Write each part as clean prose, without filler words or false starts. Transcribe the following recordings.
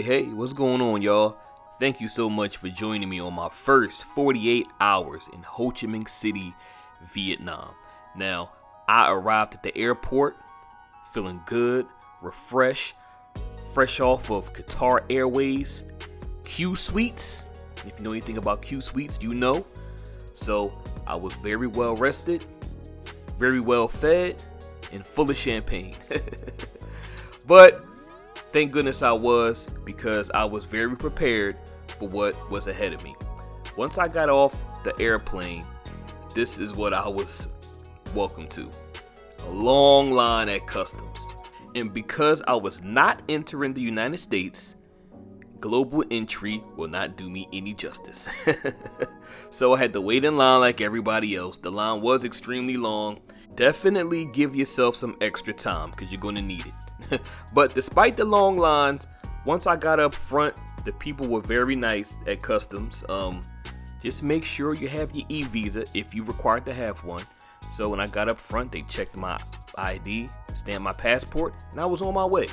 Hey, what's going on, y'all? Thank you so much for joining me on my first 48 hours in Ho Chi Minh City, Vietnam. Now, I arrived at the airport feeling good, refreshed, fresh off of Qatar Airways, Q Suites. If you know anything about Q Suites, you know. So, I was very well rested, very well fed, and full of champagne. But thank goodness I was, because I was very prepared for what was ahead of me. Once I got off the airplane, this is what I was welcome to. A long line at customs. And because I was not entering the United States, global entry will not do me any justice. So I had to wait in line like everybody else. The line was extremely long. Definitely give yourself some extra time because you're going to need it. But despite the long lines, once I got up front, the people were very nice at customs. Just make sure you have your e-visa if you're required to have one. So when I got up front, they checked my ID, stamped my passport, and I was on my way.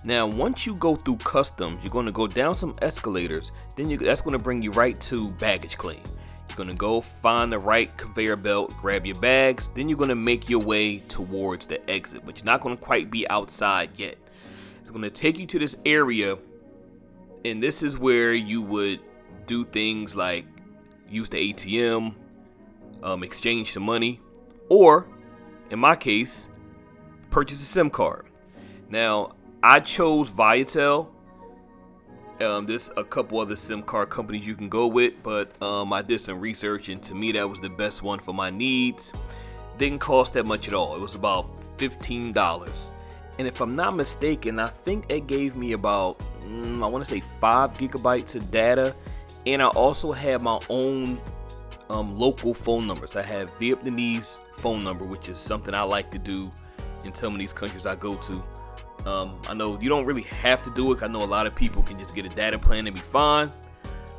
Now, once you go through customs, you're going to go down some escalators. Then that's going to bring you right to baggage claim. You're going to go find the right conveyor belt, grab your bags. Then you're going to make your way towards the exit, but you're not going to quite be outside yet. It's going to take you to this area, and this is where you would do things like use the ATM, exchange some money, or, in my case, purchase a SIM card. Now, I chose Viatel. There's a couple other SIM card companies you can go with, but I did some research, and to me that was the best one for my needs. Didn't cost that much at all. It was about $15. And if I'm not mistaken, I think it gave me about, I want to say 5 gigabytes of data. And I also have my own local phone numbers. I have Vietnamese phone number, which is something I like to do in some of these countries I go to. I know you don't really have to do it. I know a lot of people can just get a data plan and be fine.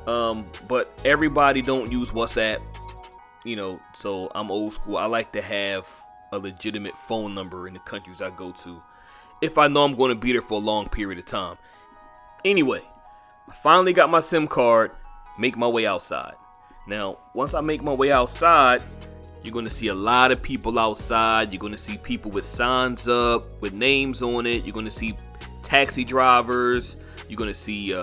But everybody don't use WhatsApp, so I'm old school. I like to have a legitimate phone number in the countries I go to if I know I'm going to be there for a long period of time. Anyway, I finally got my SIM card, make my way outside. Now, once I make my way outside, you're going to see a lot of people outside. You're going to see people with signs up with names on it. You're going to see taxi drivers. You're going to see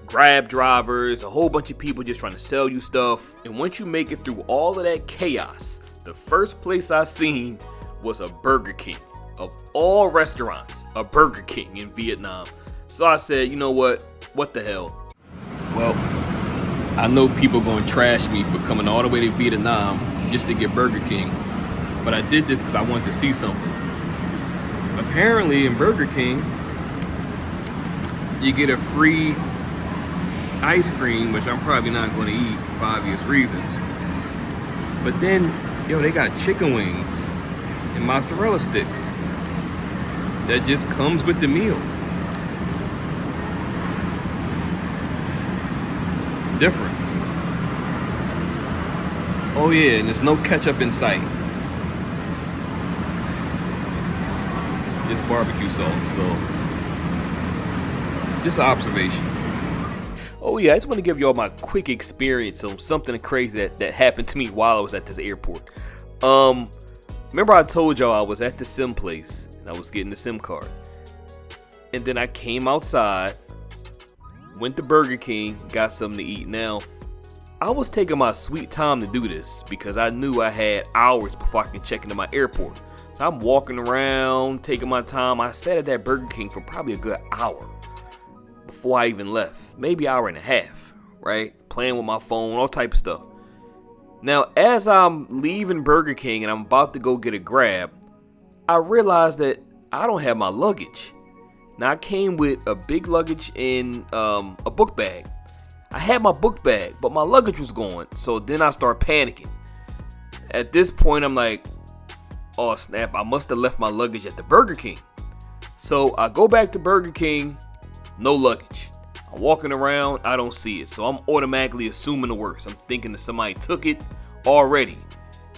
Grab drivers, a whole bunch of people just trying to sell you stuff. And once you make it through all of that chaos, the first place I seen was a Burger King. Of all restaurants, a Burger King in Vietnam. So I said, you know what the hell? Well, I know people going to trash me for coming all the way to Vietnam just to get Burger King, but I did this because I wanted to see something. Apparently in Burger King, you get a free ice cream, which I'm probably not going to eat for obvious reasons. But then, they got chicken wings and mozzarella sticks that just comes with the meal. Different. Oh yeah, and there's no ketchup in sight. Just barbecue sauce, so just an observation. Oh yeah, I just want to give y'all my quick experience on something crazy that happened to me while I was at this airport. Remember I told y'all I was at the SIM place and I was getting the SIM card. And then I came outside, went to Burger King, got something to eat. Now, I was taking my sweet time to do this because I knew I had hours before I can check into my airport. So I'm walking around, taking my time. I sat at that Burger King for probably a good hour before I even left. Maybe an hour and a half, right? Playing with my phone, all type of stuff. Now, as I'm leaving Burger King and I'm about to go get a grab, I realized that I don't have my luggage. Now, I came with a big luggage and a book bag. I had my book bag, but my luggage was gone. So then I start panicking. At this point, I'm like, oh snap, I must have left my luggage at the Burger King. So I go back to Burger King, no luggage. I'm walking around, I don't see it. So I'm automatically assuming the worst. I'm thinking that somebody took it already.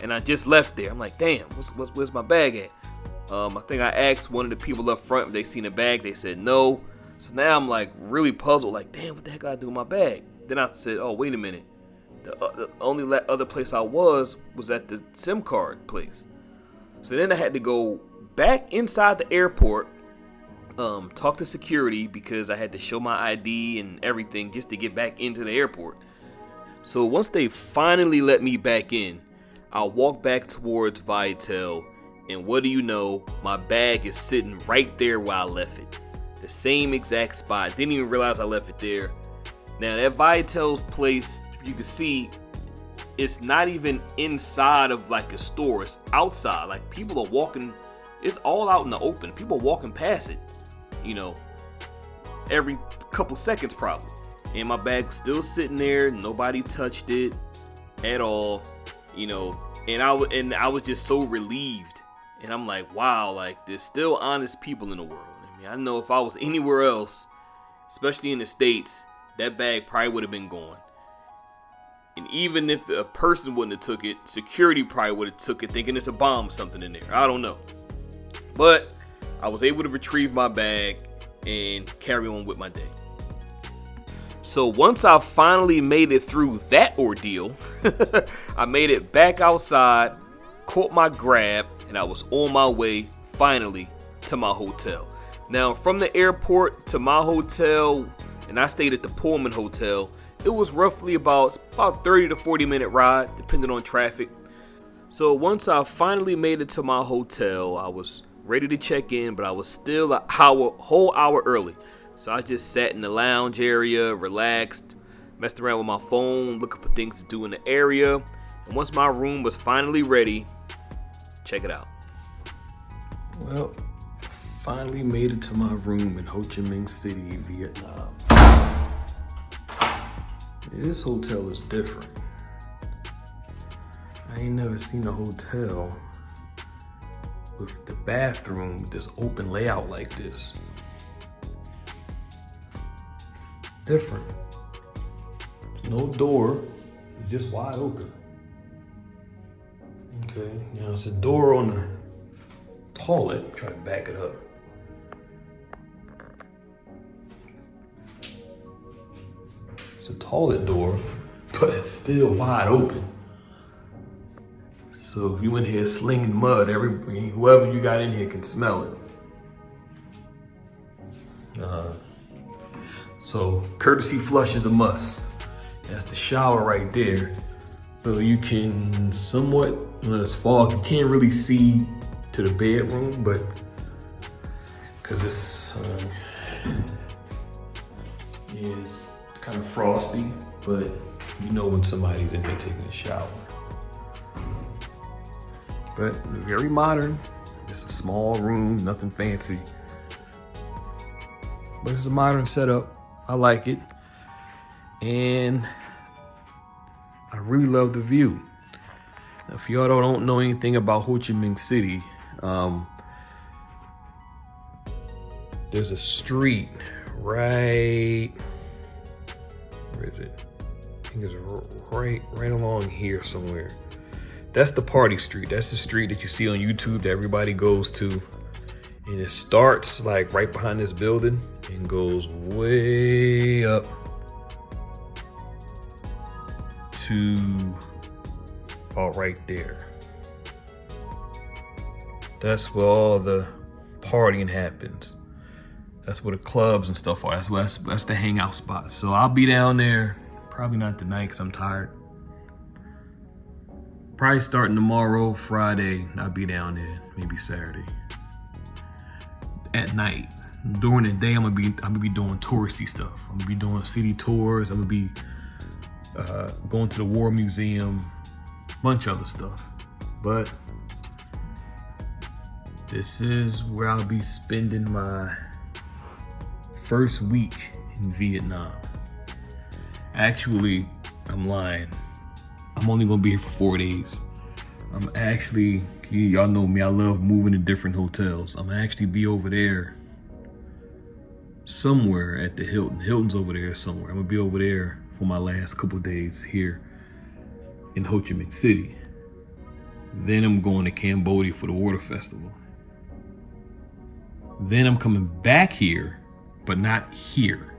And I just left there. I'm like, damn, where's my bag at? I think I asked one of the people up front if they seen a bag. They said no. So now I'm like really puzzled, like, damn, what the heck I do with my bag? Then I said, oh, wait a minute. The only other place I was at the SIM card place. So then I had to go back inside the airport, talk to security because I had to show my ID and everything just to get back into the airport. So once they finally let me back in, I walked back towards Viatel, and what do you know, my bag is sitting right there where I left it. The same exact spot. Didn't even realize I left it there. Now that Viatel's place, you can see, it's not even inside of like a store. It's outside. Like people are walking. It's all out in the open. People are walking past it, you know, every couple seconds probably. And my bag was still sitting there. Nobody touched it at all, you know. And I was just so relieved. And I'm like, wow, like there's still honest people in the world. I mean, I know if I was anywhere else, especially in the States, that bag probably would have been gone. And even if a person wouldn't have took it, security probably would have took it thinking it's a bomb or something in there. I don't know. But I was able to retrieve my bag and carry on with my day. So once I finally made it through that ordeal, I made it back outside, caught my grab, and I was on my way finally to my hotel. Now from the airport to my hotel, and I stayed at the Pullman Hotel, it was roughly about 30 to 40 minute ride, depending on traffic. So once I finally made it to my hotel, I was ready to check in, but I was still a whole hour early. So I just sat in the lounge area, relaxed, messed around with my phone, looking for things to do in the area. And once my room was finally ready, check it out. Well, finally made it to my room in Ho Chi Minh City, Vietnam. This hotel is different. I ain't never seen a hotel with the bathroom with this open layout like this. Different. No door, it's just wide open. Okay, now it's a door on the toilet. Try to back it up. It's a toilet door, but it's still wide open. So if you in here slinging mud, whoever you got in here can smell it. So courtesy flush is a must. That's the shower right there. So you can somewhat, when it's fog, you can't really see to the bedroom, but because it's kind of frosty, but you know when somebody's in there taking a shower. But very modern. It's a small room, nothing fancy. But it's a modern setup. I like it. And I really love the view. Now, if y'all don't know anything about Ho Chi Minh City, there's a street right, where is it? I think it's right along here somewhere. That's the party street. That's the street that you see on YouTube that everybody goes to. And it starts like right behind this building and goes way up to about right there. That's where all the partying happens. That's where the clubs and stuff are. That's the hangout spot. So I'll be down there, probably not tonight because I'm tired. Probably starting tomorrow, Friday, I'll be down there, maybe Saturday. At night, during the day, I'm gonna be doing touristy stuff. I'm gonna be doing city tours. I'm gonna be going to the War Museum, bunch of other stuff. But this is where I'll be spending my first week in Vietnam. Actually, I'm lying. I'm only gonna be here for 4 days. I'm actually, y'all know me, I love moving to different hotels. I'm gonna actually be over there somewhere at the Hilton. Hilton's over there somewhere. I'm gonna be over there for my last couple of days here in Ho Chi Minh City. Then I'm going to Cambodia for the water festival. Then I'm coming back here but not here.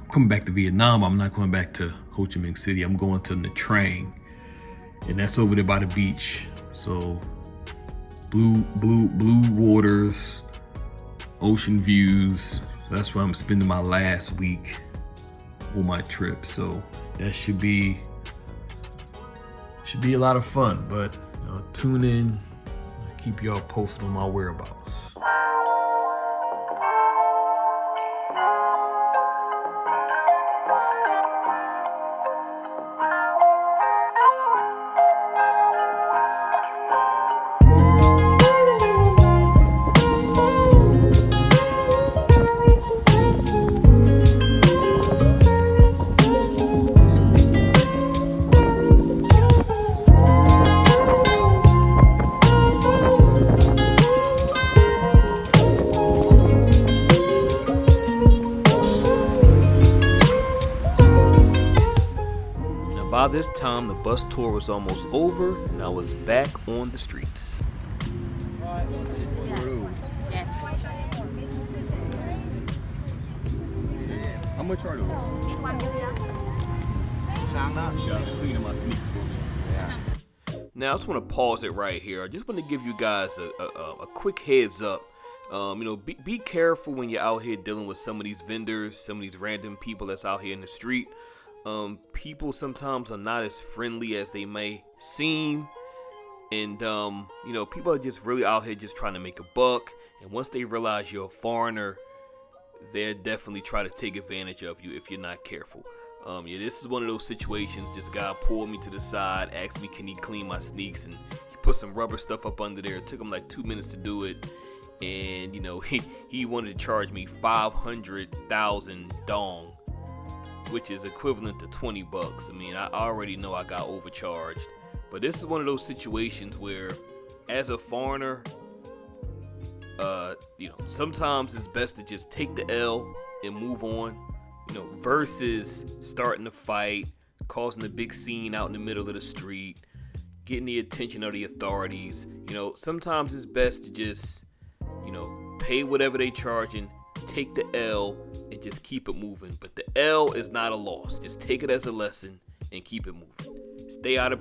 I'm coming back to Vietnam. I'm not going back to Ho Chi Minh City. I'm going to Nha Trang, and that's over there by the beach. So blue waters, ocean views. That's where I'm spending my last week on my trip. So that should be a lot of fun. But tune in. I'll keep y'all posted on my whereabouts. By this time, the bus tour was almost over, and I was back on the streets. How much are those? Cleaning my sneaks for me. Now, I just want to pause it right here. I just want to give you guys a quick heads up. Be careful when you're out here dealing with some of these vendors, some of these random people that's out here in the street. People sometimes are not as friendly as they may seem, and people are just really out here just trying to make a buck, and once they realize you're a foreigner, they'll definitely try to take advantage of you if you're not careful. This is one of those situations. This guy pulled me to the side, asked me can he clean my sneaks, and he put some rubber stuff up under there. It took him like 2 minutes to do it, and he wanted to charge me 500,000 dong, which is equivalent to 20 bucks. I mean, I already know I got overcharged, but this is one of those situations where, as a foreigner, sometimes it's best to just take the L and move on, versus starting a fight, causing a big scene out in the middle of the street, getting the attention of the authorities. Sometimes it's best to just, pay whatever they charging, take the L, and just keep it moving. But the L is not a loss. Just take it as a lesson and keep it moving.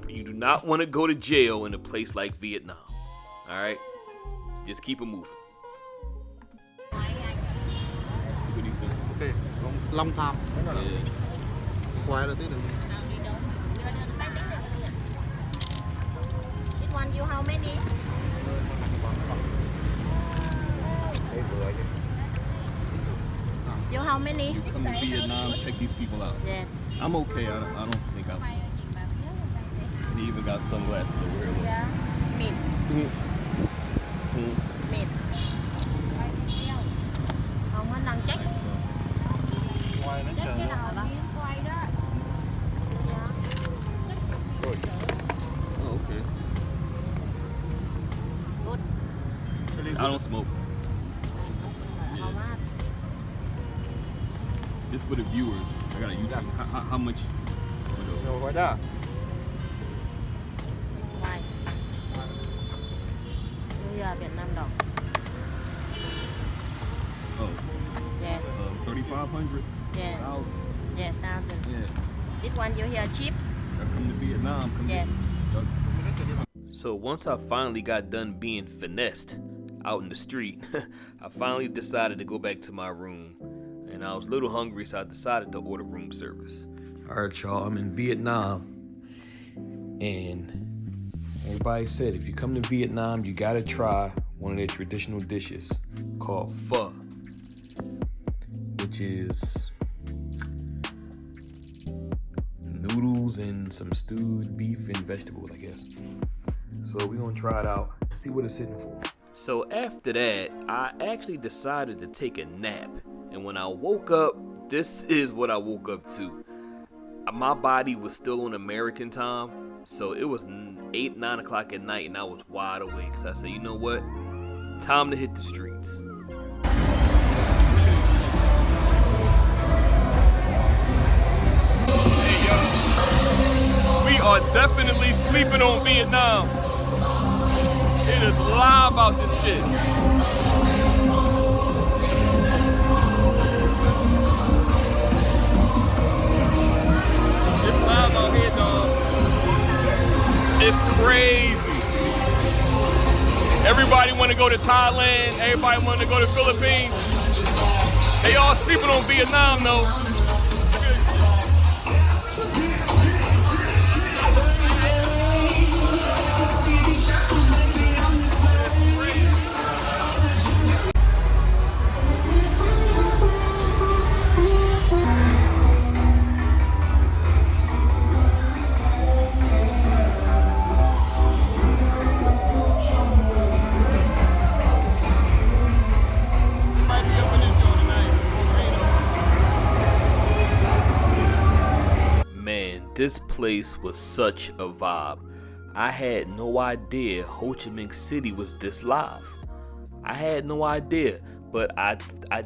You do not want to go to jail in a place like Vietnam. All right? So just keep it moving. Okay, long time. Quay là tí nữa. This one you how many? You how many? You come to Vietnam, check these people out. Yeah. I'm okay. I don't think I'm. And he even got sunglasses to wear. Yeah. Meat. Meat. Không có năng check. Quay nó Check chờ. cái đầu miếng quay đó. Oh, okay. Good. I don't smoke. Không á. Just for the viewers, I got a YouTube. How much? Rồi quay đó. Quay. Bây giờ Việt Nam đồng. Oh. Yeah. 3,500. Yeah. 1,000. Yeah, 1,000. Yeah. This one you here cheap? I come to Vietnam. Yeah. So once I finally got done being finessed out in the street, I finally decided to go back to my room. And I was a little hungry, so I decided to order room service. All right, y'all, I'm in Vietnam. And everybody said if you come to Vietnam, you gotta try one of their traditional dishes called pho, which is noodles and some stewed beef and vegetables, I guess. So we're gonna try it out and see what it's sitting for. So after that, I actually decided to take a nap. And when I woke up, this is what I woke up to. My body was still on American time, so it was 8, 9 o'clock at night, and I was wide awake. So I said, you know what? Time to hit the streets. Hey, yo. We are definitely sleeping on Vietnam. It is live out this shit. is crazy. Everybody want to go to Thailand. Everybody want to go to Philippines. They all sleeping on Vietnam though. This place was such a vibe. I had no idea Ho Chi Minh City was this live. I had no idea, but I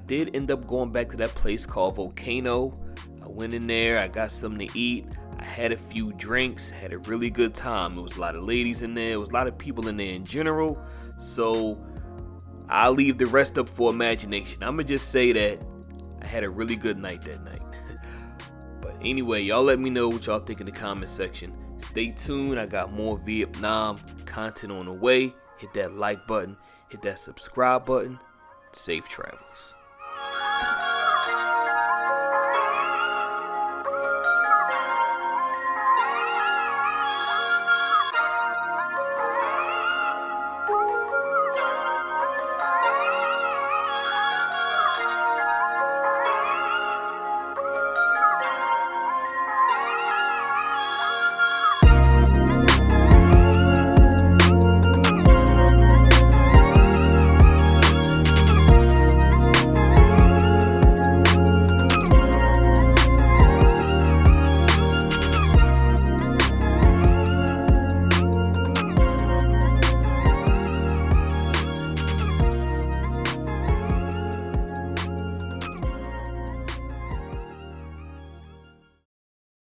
did end up going back to that place called Volcano. I went in there, I got something to eat, I had a few drinks, had a really good time. There was a lot of ladies in there, there was a lot of people in there in general, so I'll leave the rest up for imagination. I'ma just say that I had a really good night that night. But anyway, y'all let me know what y'all think in the comment section. Stay tuned, I got more Vietnam content on the way. Hit that like button, hit that subscribe button. Safe travels.